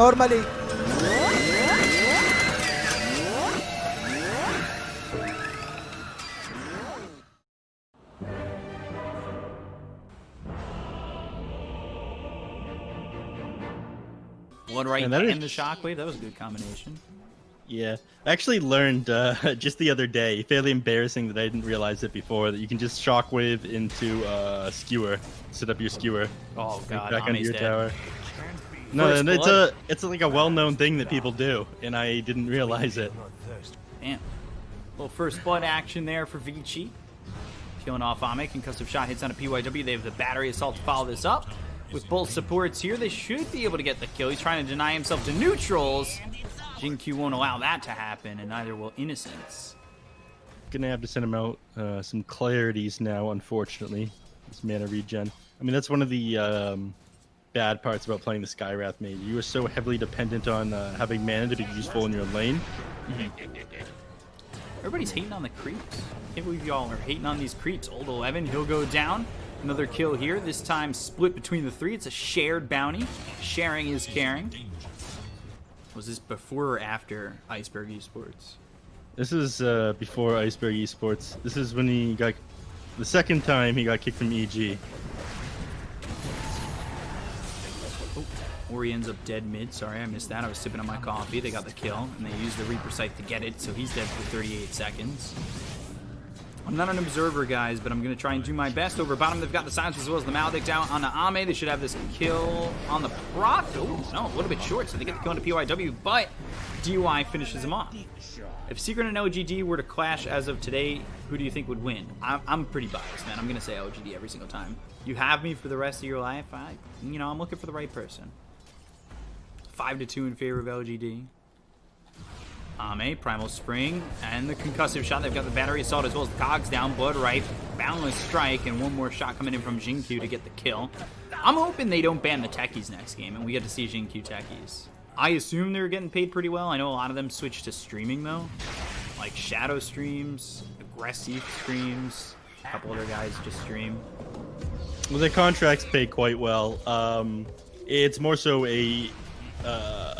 normally. Blood right and the shockwave. That was a good combination. Yeah, I actually learned just the other day, fairly embarrassing that I didn't realize it before, that you can just shockwave into skewer, set up your skewer. Oh god, back onto Ame's your dead. tower. No, First and blood. it's like a well-known thing that people do, and I didn't realize it. Damn. Little first blood action there for Vici. Killing off Ame. Concussive shot hits on a PYW. They have the battery assault to follow this up. With both supports here, they should be able to get the kill. He's trying to deny himself to neutrals. Jin-Q won't allow that to happen, and neither will Innocence. Gonna have to send him out some clarities now, unfortunately. This mana regen. I mean, that's one of the bad parts about playing the Skywrath mage. You are so heavily dependent on having mana to be useful in your lane. Everybody's hating on the creeps. Can't believe y'all are hating on these creeps. Old 11, he'll go down. Another kill here, this time split between the three. It's a shared bounty. Sharing is caring. Was this before or after Iceberg Esports? This is before Iceberg Esports. This is when he got... the second time he got kicked from EG. Oh, Ori ends up dead mid. Sorry, I missed that. I was sipping on my coffee. They got the kill, and they used the Reaper Scythe to get it, so he's dead for 38 seconds. I'm not an observer, guys, but I'm going to try and do my best. Over bottom, they've got the silence as well as the Maledict down on the Ame. They should have this kill on the proc. Oh, no, a little bit short, so they get the kill into PYW, but DUI finishes him off. If Secret and LGD were to clash as of today, who do you think would win? I'm pretty biased, man. I'm going to say LGD every single time. You have me for the rest of your life. I'm looking for the right person. 5-2 in favor of LGD. Ame, Primal Spring, and the concussive shot. They've got the battery assault as well as the cogs down. Blood right, Boundless Strike, and one more shot coming in from Jin-Q to get the kill. I'm hoping they don't ban the techies next game, and we get to see Jin-Q techies. I assume they're getting paid pretty well. I know a lot of them switched to streaming, though. Like Shadow streams, Aggressive streams, a couple other guys just stream. Well, their contracts pay quite well. It's more so a...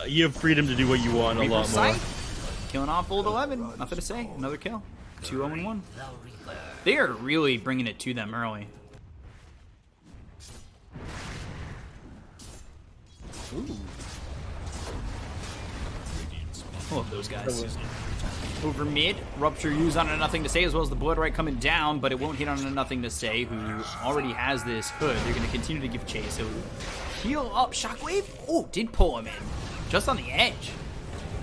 you have freedom to do what you want a lot more. Killing off Old 11. Nothing to say. Another kill. 2-0-1. They are really bringing it to them early. Ooh. I love those guys. Over mid, Rupture used on a Nothing to Say, as well as the Blood Right coming down, but it won't hit on a Nothing to Say, who already has this hood. They're going to continue to give chase. So heal up. Shockwave. Oh, did pull him in. Just on the edge.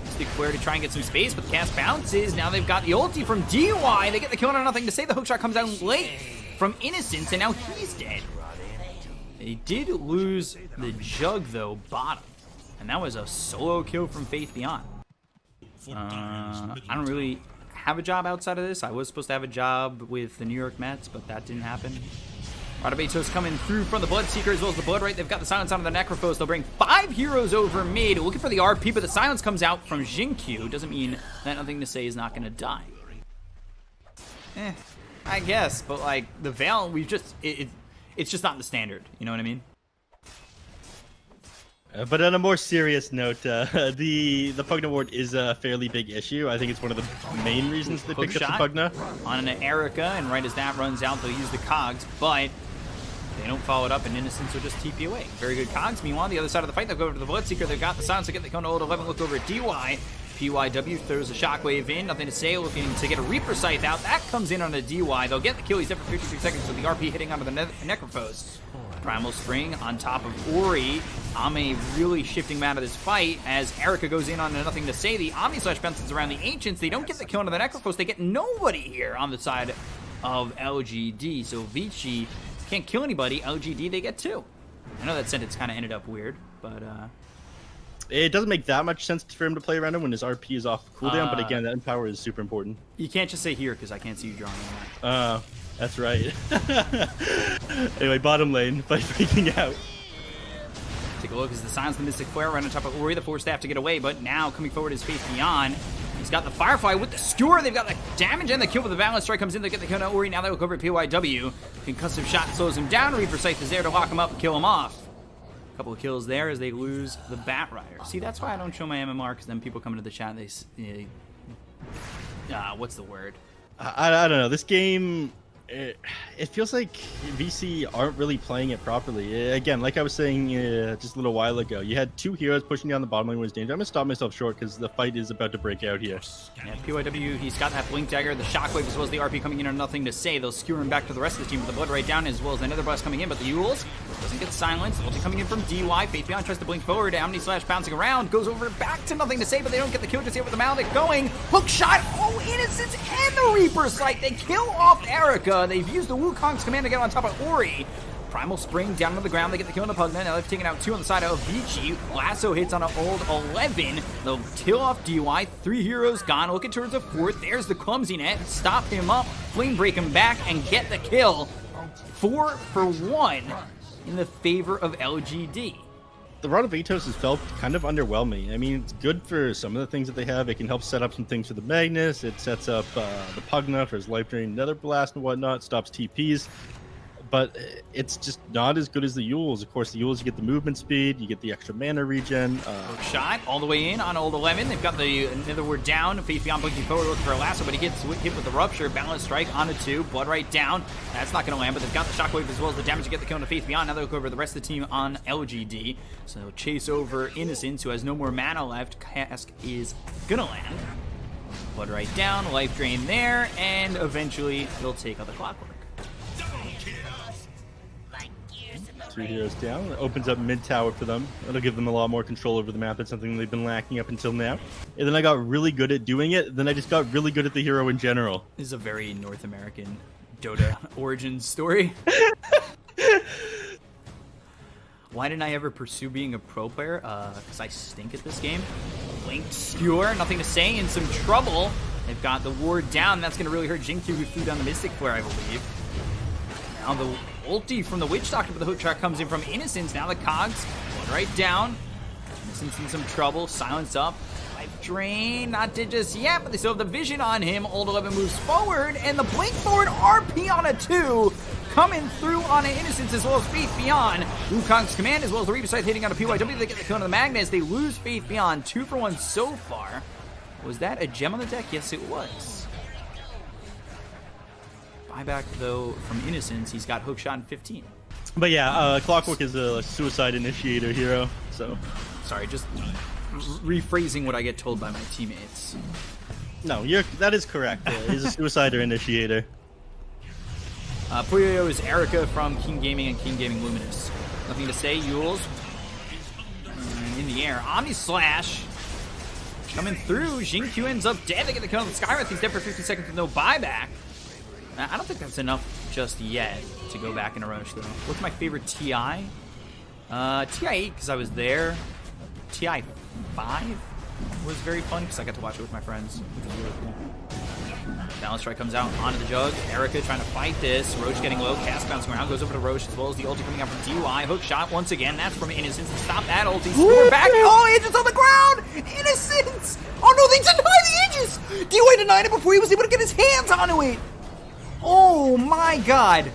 Stick Flare to try and get some space, but the cast bounces. Now they've got the ulti from DY. They get the kill on a Nothing to Say. The hookshot comes out late from Innocence, and now he's dead. They did lose the Jug, though, bottom. And that was a solo kill from Faith Beyond. I don't really have a job outside of this. I was supposed to have a job with the New York Mets, but that didn't happen. Radabetos coming through from the Bloodseeker as well as the Blood Right. They've got the silence on the Necrophos. They'll bring 5 heroes over mid, looking for the RP, but the silence comes out from Jin-Q. Doesn't mean that Nothing to Say is not going to die. I guess, but like the Veil, we've just it's just not the standard. You know what I mean? But on a more serious note, the Pugna ward is a fairly big issue. I think it's one of the main reasons they picked up the Pugna. On an Erica, and right as that runs out, they'll use the cogs, but they don't follow it up, and Innocence will just TP away. Very good cogs. Meanwhile, the other side of the fight, they'll go over to the Bloodseeker. They've got the silence to get the Kona Old 11. Look over at DY. PYW throws a shockwave in. Nothing to Say, looking to get a Reaper Scythe out. That comes in on a DY. They'll get the kill. He's there for 56 seconds with the RP hitting onto the Necrophos. Primal Spring on top of Ori. Ame really shifting him out of this fight as Erica goes in on a Nothing to Say. The Omni Slash bounces around the Ancients. They don't get the kill onto the Necrophos. They get nobody here on the side of LGD. So Vici can't kill anybody. LGD, they get 2. I know that sentence kind of ended up weird, but... It doesn't make that much sense for him to play around him when his RP is off cooldown, but again, that empower is super important. You can't just say here because I can't see you drawing on that. That's right. Anyway, bottom lane, fight freaking out. Take a look as the Silence the Mystic Flare right on top of Ori, the Force Staff to get away, but now coming forward is Faith Beyond. He's got the Firefly with the Skewer. They've got the damage and the kill with the Balance Strike comes in. They get the kill on Ori. Now they look over at PYW. Concussive shot slows him down. Reaper Scythe is there to lock him up and kill him off. A couple of kills there as they lose the Bat Rider. See, that's why I don't show my MMR, because then people come into the chat and they what's the word? I don't know. This game, it feels like VC aren't really playing it properly. Again, like I was saying just a little while ago, you had two heroes pushing down the bottom lane was danger. I'm going to stop myself short because the fight is about to break out here. Yeah, PYW, he's got that Blink Dagger, the Shockwave, as well as the RP coming in are nothing to say. They'll skewer him back to the rest of the team with the Blood right down, as well as another blast coming in, but the Yules doesn't get silenced. Ulti coming in from DY. Faith Beyond tries to blink forward. Omni Slash bouncing around, goes over back to nothing to say, but they don't get the kill just yet with the Maldic going. Hook shot, oh, Innocence and the Reaper Sight. They kill off Erica. They've used the Wukong's command to get on top of Ori. Primal Spring down to the ground. They get the kill on the Pugman. Now they've taken out 2 on the side of Vici. Lasso hits on an old 11. They'll kill off DY. 3 heroes gone. Looking towards a 4th. There's the clumsy net. Stop him up. Flame break him back and get the kill. 4 for 1 in the favor of LGD. The run of Atos has felt kind of underwhelming. I mean, it's good for some of the things that they have. It can help set up some things for the Magnus. It sets up the Pugna for his life drain, Nether Blast and whatnot. Stops TPs. But it's just not as good as the Yules. Of course, the Yules, you get the movement speed, you get the extra mana regen. Shot all the way in on old 11. They've got the Nether Ward down. Faith Beyond blinking forward, looking for a lasso, but he gets hit with the Rupture. Balance Strike on a 2. Blood right down. That's not going to land, but they've got the Shockwave as well as the damage to get the kill on Faith Beyond. Now they'll look over the rest of the team on LGD. So chase over Innocence, who has no more mana left. Cask is going to land. Blood right down. Life drain there, and eventually they'll take out the Clockwork. 2 heroes down. It opens up mid tower for them. It'll give them a lot more control over the map. It's something they've been lacking up until now. And then I got really good at doing it. Then I just got really good at the hero in general. This is a very North American Dota origin story. Why didn't I ever pursue being a pro player? Because I stink at this game. Linked Skewer, nothing to say, in some trouble. They've got the ward down. That's going to really hurt Jinkyu, who threw down the Mystic Flare, I believe. Now the ulti from the Witch Doctor, but the hook track comes in from Innocence. Now the Cogs right down. Innocence in some trouble. Silence up. Life drain. Not dead just yet, but they still have the vision on him. Old 11 moves forward, and the blink forward RP on a 2. Coming through on an Innocence as well as Faith Beyond. Wukong's command as well as the Reaper Scythe hitting on a PYW. They get the kill on the Magnus. They lose Faith Beyond. 2 for 1 so far. Was that a gem on the deck? Yes, it was. Buyback, though, from Innocence. He's got hookshot in 15. But yeah, Clockwork is a suicide initiator hero, so... Sorry, just rephrasing what I get told by my teammates. No, that is correct. He's a suicide initiator. Puyo is Erica from King Gaming and King Gaming Luminous. Nothing to say. Yules in the air. Omni Slash coming through. Jinkyu ends up dead. They get the kill on the Skywrath. He's dead for 50 seconds with no buyback. I don't think that's enough just yet to go back in a rush, though. What's my favorite TI? TI 8, because I was there. TI 5 was very fun, because I got to watch it with my friends, which was really cool. Balance Strike comes out onto the Jug. Erica trying to fight this. Roche getting low. Cask bouncing around. Goes over to Roche as well as the ulti coming out from DY. Hook shot once again. That's from Innocence. And stop that ulti. Score back. Oh, Aegis on the ground. Innocence. Oh, no, they deny the Aegis. DY denied it before he was able to get his hands onto it. Oh my god.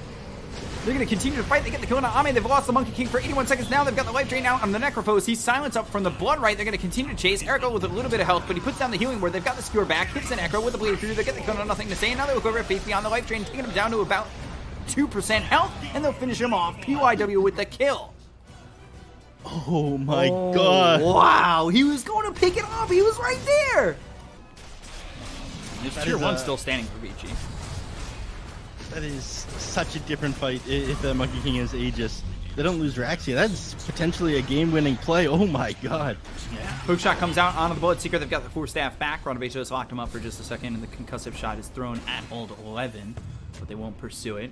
They're going to continue to fight. They get the kill on Ame. They've lost the Monkey King for 81 seconds now. They've got the life drain out on the Necrophos. He's silenced up from the Blood Right. They're going to continue to chase. Erica with a little bit of health, but he puts down the healing ward. They've got the Skewer back. Hits the Necro with the Bleed through. They get the kill on nothing to say. And now they look over at Faith Beyond the life drain, taking him down to about 2% health, and they'll finish him off. PYW with the kill. Oh my god. Wow. He was going to pick it up. He was right there. There's tier 1 still standing for Vici. That is such a different fight if that Monkey King is Aegis. They don't lose Raxia. That's potentially a game-winning play. Oh my god. Yeah. Hookshot comes out onto the Bullet Seeker. They've got the 4 staff back. Rampage just locked him up for just a second, and the concussive shot is thrown at old 11, but they won't pursue it.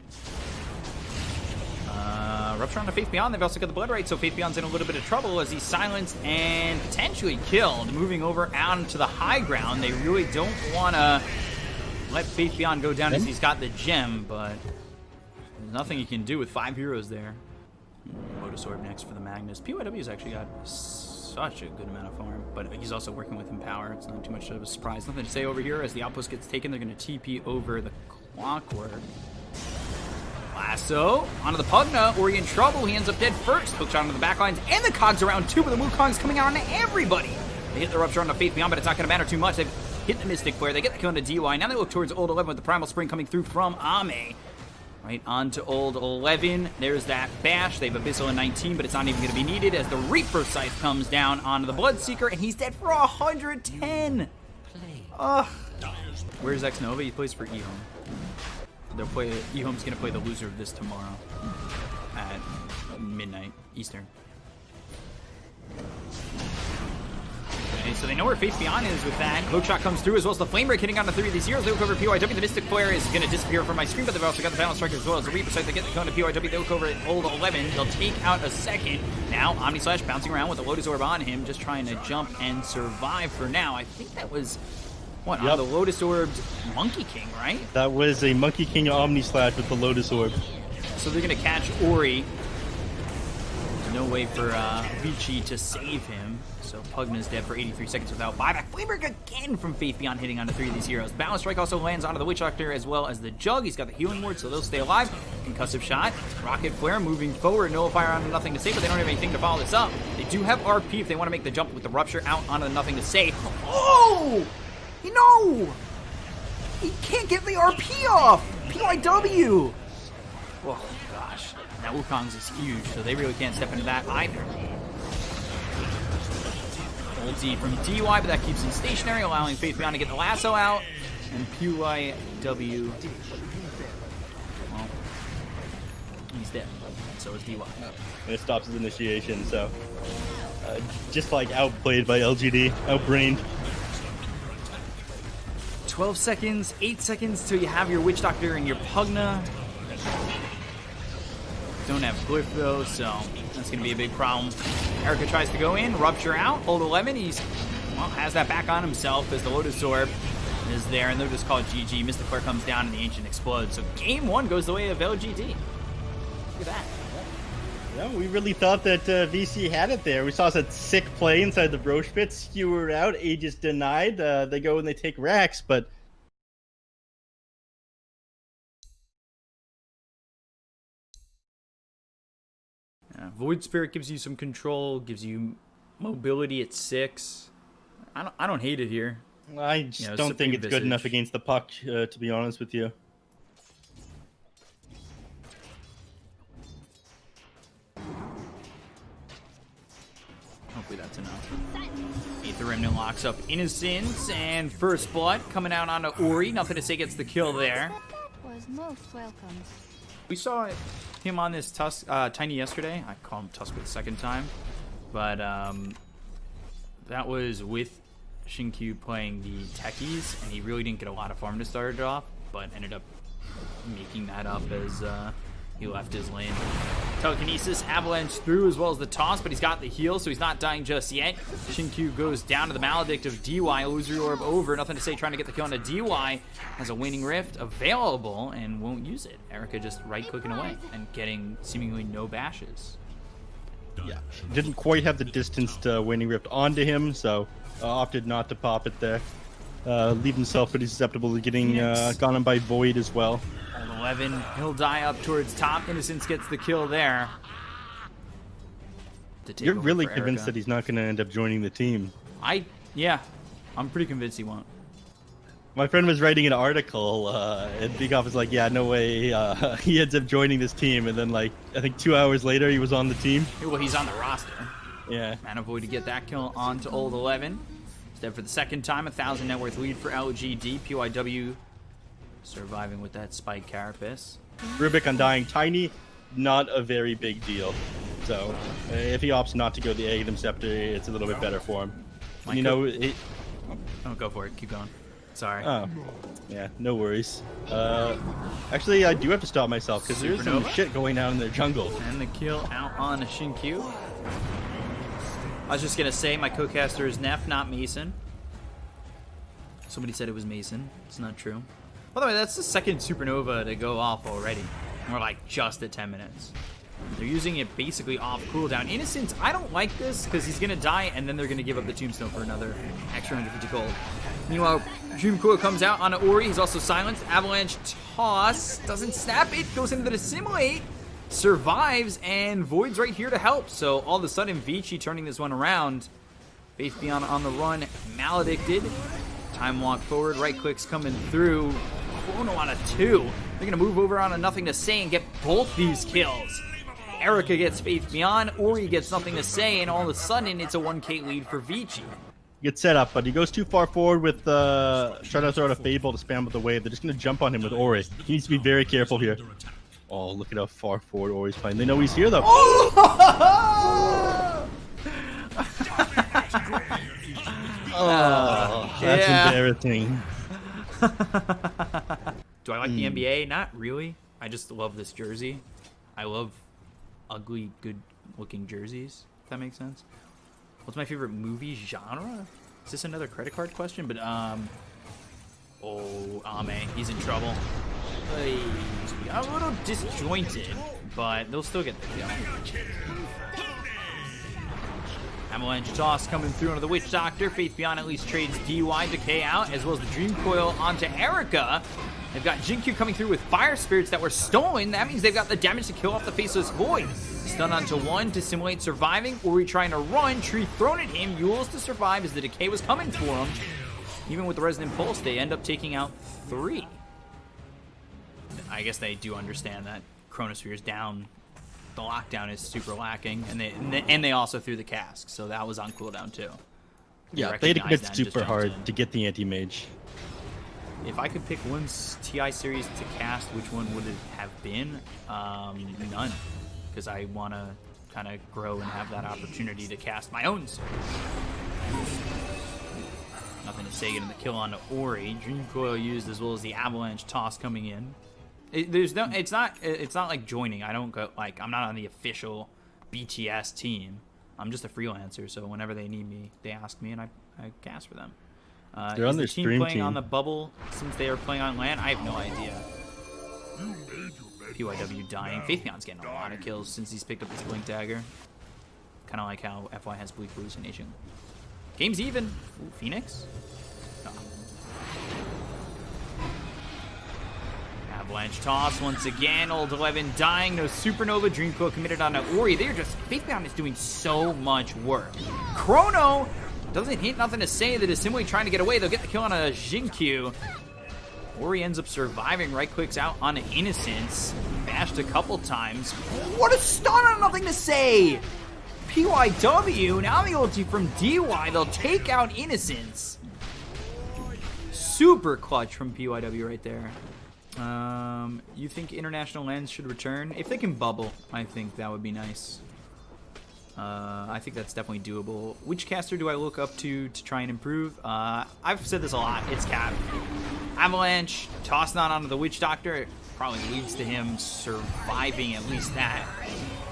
Rupture on the Faith Beyond. They've also got the Blood Right, so Faith Beyond's in a little bit of trouble as he's silenced and potentially killed. Moving over out to the high ground. They really don't want to let Faith Beyond go down as he's got the gem, but there's nothing he can do with 5 heroes there. Lotus Orb next for the Magnus. PYW's actually got such a good amount of farm, but he's also working with Empower. It's not too much of a surprise. Nothing to say over here. As the outpost gets taken, they're going to TP over the Clockwork. Lasso onto the Pugna. Ori in trouble. He ends up dead first. Hookshot onto the backlines and the Cogs around too, but the Wukong's coming out on everybody. They hit the Rupture on the Faith Beyond, but it's not going to matter too much. They've hit the Mystic Flare. They get the kill into DY. Now they look towards Old 11 with the Primal Spring coming through from Ame. Right onto Old 11. There's that bash. They have Abyssal in 19, but it's not even going to be needed as the Reaper Scythe comes down onto the Bloodseeker, and he's dead for 110. Ugh. Where's X-Nova? He plays for Ehome. They'll play. Ehome's going to play the loser of this tomorrow at midnight Eastern. Okay, so they know where Faith Beyond is with that. Hookshot comes through as well as the Flame Break hitting on the 3 of these heroes. They look over PYW. The Mystic Flare is going to disappear from my screen, but they've also got the Balance Strike as well as the Reaper Scythe. They get the cone to PYW. They look over at Old 11. They'll take out a second. Now Omni Slash bouncing around with the Lotus Orb on him, just trying to jump and survive for now. I think that was, what, on the Lotus Orbed Monkey King, right? That was a Monkey King Omni Slash with the Lotus Orb. So they're going to catch Ori. No way for Vici to save him. So Pugna's dead for 83 seconds without buyback. Flamebreak again from Faith Beyond hitting onto 3 of these heroes. Balance Strike also lands onto the Witch Doctor as well as the Jug. He's got the Healing Ward, so they'll stay alive. Concussive Shot. Rocket Flare moving forward. Nullifier onto Nothing to Say, but they don't have anything to follow this up. They do have RP if they want to make the jump with the Rupture out onto the Nothing to Say. Oh! No! He can't get the RP off! PYW! Oh, gosh. That Wukong's is huge, so they really can't step into that either. Ulti from DY, but that keeps him stationary, allowing Faith Beyond to get the lasso out. And PYW, well, he's dead. And so is DY. And it stops his initiation, so just like outplayed by LGD, outbrained. 12 seconds, 8 seconds till you have your Witch Doctor and your Pugna. Don't have Glyph though, so that's going to be a big problem. Erica tries to go in, Rupture out. Old 11, he's, well, has that back on himself as the Lotus Orb is there, and they'll just call it GG. Mystic Flare comes down and the Ancient explodes. So game 1 goes the way of LGD. Look at that. Yeah, we really thought that VC had it there. We saw that sick play inside the Roche pit, skewered out, Aegis denied. They go and they take Rax, but Void Spirit gives you some control, gives you mobility at 6. I don't hate it here. I just don't think it's good enough against the puck, to be honest with you. Hopefully that's enough. Aether Remnant locks up Innocence, and First Blood coming out onto Ori. Nothing to Say gets the kill there. That was most welcome. We saw him on this Tiny yesterday. I call him Tusk for the second time. But that was with Shinkyu playing the techies, and he really didn't get a lot of farm to start it off, but ended up making that up as he left his lane. Telekinesis, Avalanche through as well as the toss, but he's got the heal, so he's not dying just yet. Shinkyu goes down to the Maledict of DY, Illusory Orb over. Nothing to Say trying to get the kill on a DY. Has a Waning Rift available and won't use it. Erica just right-clicking away and getting seemingly no bashes. Yeah, didn't quite have the distance to Waning Rift onto him, so opted not to pop it there. Leave himself pretty susceptible to getting gone on by Void as well. 11, he'll die up towards top. Innocence gets the kill there. You're really convinced that he's not going to end up joining the team. Yeah, I'm pretty convinced he won't. My friend was writing an article, and Beakoff was like, yeah, no way he ends up joining this team. And then, like, I think 2 hours later, he was on the team. Well, he's on the roster. Yeah. Mana Void to get that kill onto Old 11. He's dead for the second time. 1,000 net worth lead for LGD. PYW surviving with that Spike Carapace. Rubik Undying Tiny, not a very big deal. So, if he opts not to go the Aghanim Scepter, it's a little bit better for him. And, you know, oh, go for it. Keep going. Sorry. Oh, yeah, no worries. Actually, I do have to stop myself because there's some shit going on in their jungle. And the kill out on Shinkyu. I was just going to say my co-caster is Neff, not Mason. Somebody said it was Mason. It's not true. By the way, that's the second Supernova to go off already. We're like just at 10 minutes. They're using it basically off cooldown. Innocence, I don't like this because he's going to die and then they're going to give up the Tombstone for another extra 150 gold. Meanwhile, Dreamcoil comes out on Ori. He's also silenced. Avalanche toss. Doesn't snap it. Goes into the Dissimulate. Survives, and Void's right here to help. So all of a sudden, Vici turning this one around. Faith Beyond on the run. Maledicted. Time walk forward. Right clicks coming through. Chrono on a 2. They're going to move over on a Nothing to Say and get both these kills. Erica gets Faith Beyond. Ori gets Nothing to Say, and all of a sudden, it's a 1K lead for Vici. Gets set up, but he goes too far forward with trying to throw out a Fable to spam with the wave. They're just going to jump on him with Ori. He needs to be very careful here. Oh, look at how far forward Ori's playing. They know he's here, though. Oh! That's embarrassing. Do I like the NBA? Not really. I just love this jersey. I love ugly, good-looking jerseys, if that makes sense. What's my favorite movie genre? Is this another credit card question? But, oh, Ame, he's in trouble. A little disjointed, but they'll still get the kill. Avalanche toss coming through onto the Witch Doctor. Faith Beyond at least trades DY, Decay out, as well as the Dream Coil onto Erica. They've got Jinkyu coming through with Fire Spirits that were stolen. That means they've got the damage to kill off the Faceless Void. Stun onto 1 to simulate surviving. Ori trying to run. Tree thrown at him. Yules to survive as the Decay was coming for him. Even with the Resonant Pulse, they end up taking out 3. I guess they do understand that Chronosphere is down. The lockdown is super lacking, and they also threw the cask, so that was on cooldown too. Yeah, they had to commit super hard to get the anti-mage. If I could pick one TI series to cast, which one would it have been? None, because I want to kind of grow and have that opportunity to cast my own series. Nothing to say, getting the kill onto Ori. Dream Coil used, as well as the Avalanche toss coming in. It's not like joining. I don't go, like, I'm not on the official BTS team. I'm just a freelancer, so whenever they need me, they ask me, and I cast for them. They're on their team stream playing team. on the bubble since they are playing on LAN? I have no idea. PYW dying. Faith Beyond's getting a lot of kills since he's picked up his Blink Dagger. Kind of like how FY has Bleak Hallucination. Game's even. Ooh, Phoenix? Oh. Avalanche toss once again. Old 11 dying. No Supernova. Dream Coil committed on Ori. They're just... Faith Beyond is doing so much work. Chrono doesn't hit, Nothing to Say. The Dissimulate trying to get away. They'll get the kill on a Jinkyu. Ori ends up surviving. Right clicks out on Innocence. Bashed a couple times. What a stun on Nothing to Say! PYW. Now the ulti from DY. They'll take out Innocence. Super clutch from PYW right there. You think international lands should return? If they can bubble, I think that would be nice. I think that's definitely doable. Which caster do I look up to try and improve? I've said this a lot. It's Cap. Avalanche, toss not onto the Witch Doctor. It probably leads to him surviving at least that.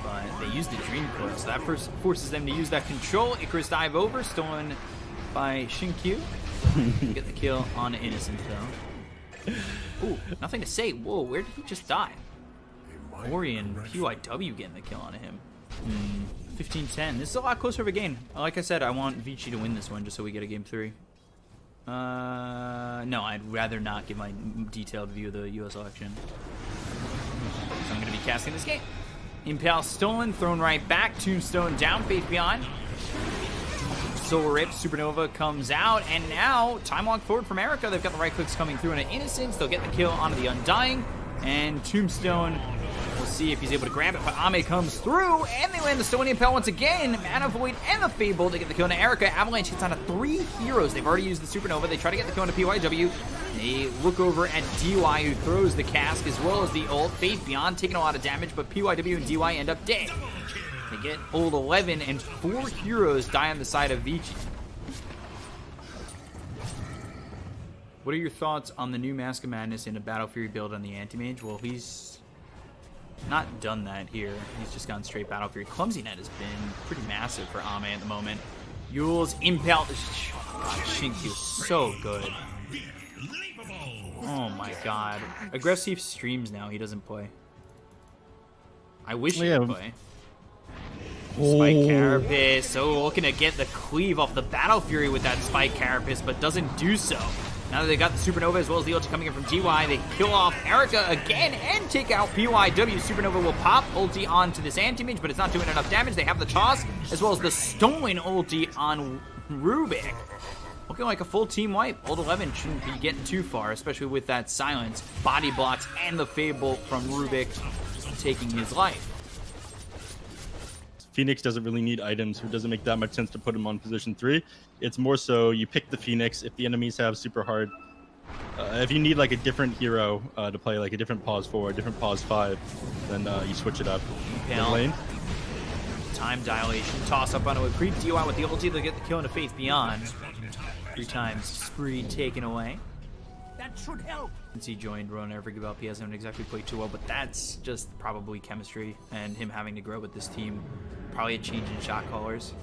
But they use the Dream Coil, so that first forces them to use that control. Icarus dive over, stolen by Jinkyu. Get the kill on Innocent, though. Ooh, Nothing to Say. Whoa, where did he just die? Ori and PYW getting the kill on him. 15-10. This is a lot closer of a game. Like I said, I want Vici to win this one just so we get a game 3. No, I'd rather not give my detailed view of the US election. So I'm going to be casting this game. Impale stolen, thrown right back. Tombstone down, Faith Beyond. Solar Rip, Supernova comes out, and now time walk forward from Erica. They've got the right clicks coming through into Innocence. They'll get the kill onto the Undying, and Tombstone, we'll see if he's able to grab it, but Ame comes through, and they land the Stone Impale once again. Mana Void and the Fable to get the kill into Erica. Avalanche hits onto 3 heroes. They've already used the Supernova. They try to get the kill into PYW. They look over at DY, who throws the cask as well as the ult. Faith Beyond taking a lot of damage, but PYW and DY end up dead. They get old 11, and 4 heroes die on the side of Vici. What are your thoughts on the new Mask of Madness in a Battle Fury build on the Anti-Mage? Well, he's not done that here. He's just gone straight Battle Fury. Clumsy Net has been pretty massive for Ame at the moment. Yule's Impale. Jinkyu is so good. Oh my god. Aggressive streams now. He doesn't play. I wish he would play. Spike Carapace. Oh, looking to get the cleave off the Battle Fury with that Spike Carapace, but doesn't do so. Now that they got the Supernova as well as the ulti coming in from DY, they kill off Erica again and take out PYW. Supernova will pop ulti onto this anti-mage, but it's not doing enough damage. They have the toss as well as the stolen ulti on Rubik. Looking like a full team wipe. Old 11 shouldn't be getting too far, especially with that silence, body blocks, and the Fable from Rubik taking his life. Phoenix doesn't really need items. It doesn't make that much sense to put him on position 3. It's more so you pick the Phoenix if the enemies have super hard. If you need like a different hero to play, like a different pause 4, a different pause 5, then you switch it up. Lane. Time dilation, toss up onto a creep. DY with the ulti, they'll get the kill into Faith Beyond. 3 times spree taken away. That should help. Since he joined, Ron never forget about PS haven't exactly played too well, but that's just probably chemistry and him having to grow with this team. Probably a change in shot callers.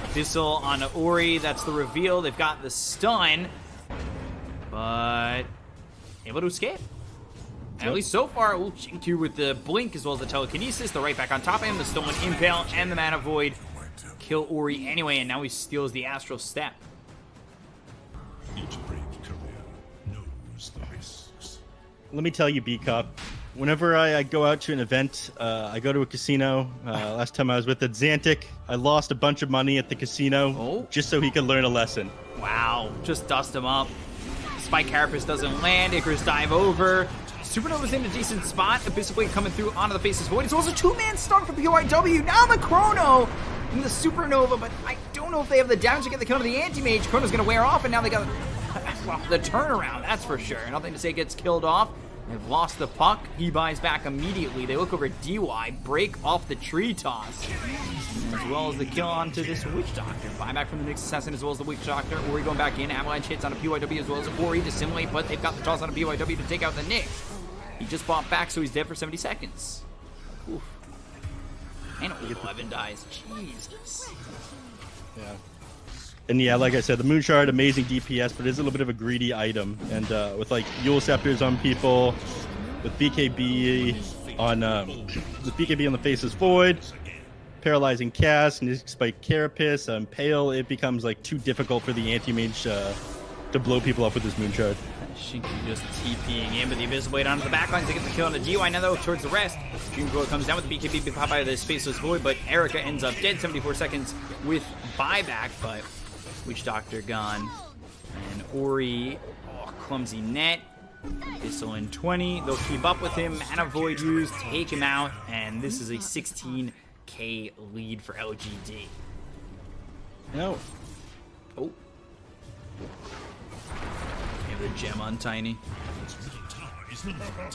Abyssal on Ori, that's the reveal. They've got the stun, but able to escape. At least so far, Shinku with the blink as well as the telekinesis. The right back on top of him, the stolen impale and the mana void kill Ori anyway, and now he steals the astral step. Each brave career knows the risks. Let me tell you, B-Cup, whenever I go out to an event, I go to a casino. Last time I was with Xantic, I lost a bunch of money at the casino just so he could learn a lesson. Wow, just dust him up. Spike Carapace doesn't land, Icarus dive over. Supernova's in a decent spot, Abyssal coming through onto the Faceless Void. It's also 2-man start for PYW. Now the Chrono in the Supernova, but I don't know if they have the damage to get the kill to the Anti-Mage. Chrono's going to wear off, and now they got well, the turnaround, that's for sure. Nothing to say gets killed off. They've lost the puck. He buys back immediately. They look over at DY, break off the tree toss, as well as the kill onto this Witch Doctor. Buyback from the Nyx Assassin as well as the Witch Doctor. Ori going back in. Avalanche hits on a PYW as well as Ori to simulate, but they've got the toss on a PYW to take out the Nyx. He just bought back, so he's dead for 70 seconds. Oof. And 11 dies. Jesus. Yeah. And yeah, like I said, the Moonshard, amazing DPS, but it is a little bit of a greedy item. And with like Yule Scepters on people, with BKB on the Faceless Void, paralyzing cast, and Spike Carapace, Pale, it becomes like too difficult for the Anti-Mage to blow people up with this Moonshard. Shinky just TPing in, but the Abyssal Blade onto the backlines to get the kill on the DY. Now though, towards the rest, Dreamcore comes down with the BKB, pop out of the Faceless Void, but Erica ends up dead, 74 seconds with buyback, but Witch Doctor gone. And Ori, clumsy net. Abyssal in 20, they'll keep up with him, Mana Void used, take him out, and this is a 16k lead for LGD. No. Oh. The gem on Tiny.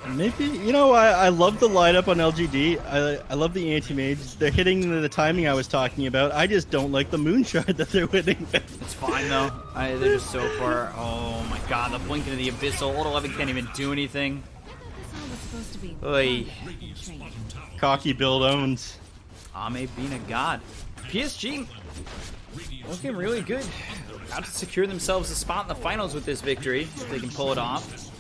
Maybe, you know, I love the lineup on LGD. I love the Anti-Mage. They're hitting the timing I was talking about. I just don't like the Moonshard that they're winning. It's fine, though. They're just so far. Oh, my God. The blink into the Abyssal. Old 11 can't even do anything. Oy. Cocky build owns. Ame being a god. PSG looking really good. About to secure themselves a spot in the finals with this victory, if they can pull it off.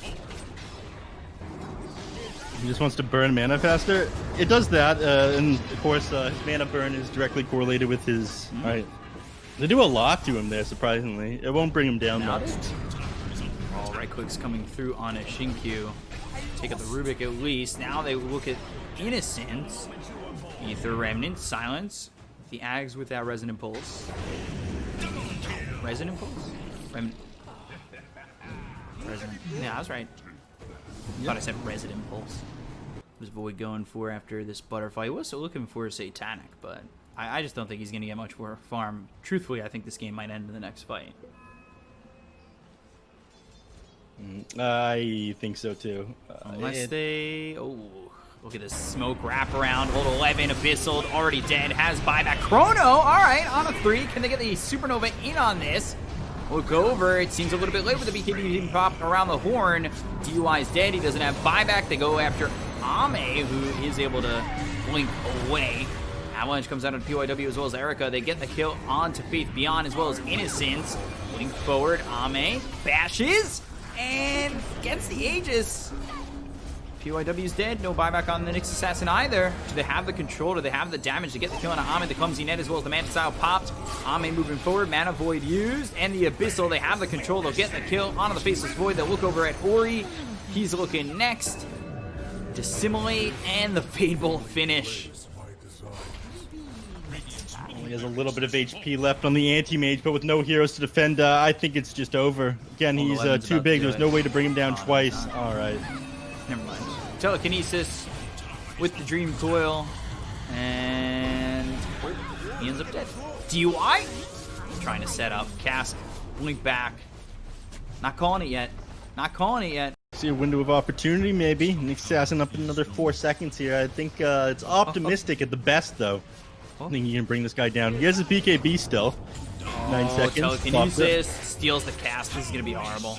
He just wants to burn mana faster. It does that, and of course, his mana burn is directly correlated with his. Right, they do a lot to him there. Surprisingly, it won't bring him down much. All right clicks coming through on a Shinku. Take out the Rubik at least. Now they look at Innocence, Ether Remnant, Silence, the Ags with that Resonant Pulse. Resonant Pulse? Resonant. Yeah, I was right. Thought I said Resident Pulse. Was Void going for after this Butterfly? He was also looking for a Satanic, but I just don't think he's going to get much more farm. Truthfully, I think this game might end in the next fight. I think so too. Unless they... Oh, look at this smoke wraparound. Old 11, Abyssal, already dead. Has buyback. Chrono, all right, on a 3. Can they get the Supernova in on this? We'll go over. It seems a little bit late with the BKB being popped around the horn. DUI is dead. He doesn't have buyback. They go after Ame, who is able to blink away. Avalanche comes out of PYW as well as Erica. They get the kill onto Faith Beyond as well as Innocence. Blink forward. Ame bashes and gets the Aegis. PYW's dead. No buyback on the Nyx Assassin either. Do they have the control? Do they have the damage to get the kill on Ame? The clumsy net as well as the Manta Style popped. Ame moving forward. Mana Void used. And the Abyssal. They have the control. They'll get the kill onto the Faceless Void. They'll look over at Ori. He's looking next. Dissimulate and the Fable finish. Only has a little bit of HP left on the anti-mage, but with no heroes to defend, I think it's just over. Again, he's too big. There's no way to bring him down twice. All right. Never mind. Telekinesis with the Dream Coil. And he ends up dead. DUI? Trying to set up. Cask. Blink back. Not calling it yet. Not calling it yet. See a window of opportunity, maybe. Nyx Assassin up in another 4 seconds here. I think it's optimistic at the best, though. I think he can bring this guy down. He has his BKB still. 9 seconds. Telekinesis steals the cast. This is going to be horrible.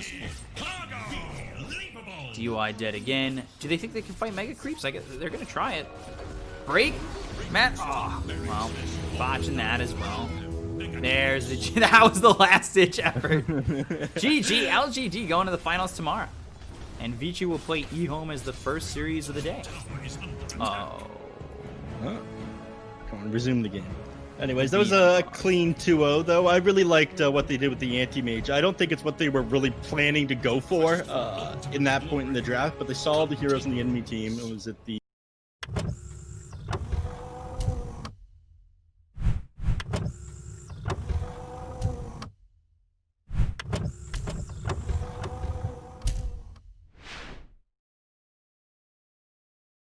DUI dead again. Do they think they can fight Mega Creeps? I guess they're going to try it. Break? Matt? Oh, well, botching that as well. There's the... That was the last-ditch effort. GG.LGD going to the finals tomorrow. And Vici will play eHome as the first series of the day. Oh. Huh. Come on, resume the game. Anyways, that was a clean 2-0, though. I really liked what they did with the anti-mage. I don't think it's what they were really planning to go for in that point in the draft, but they saw all the heroes in the enemy team. It was at the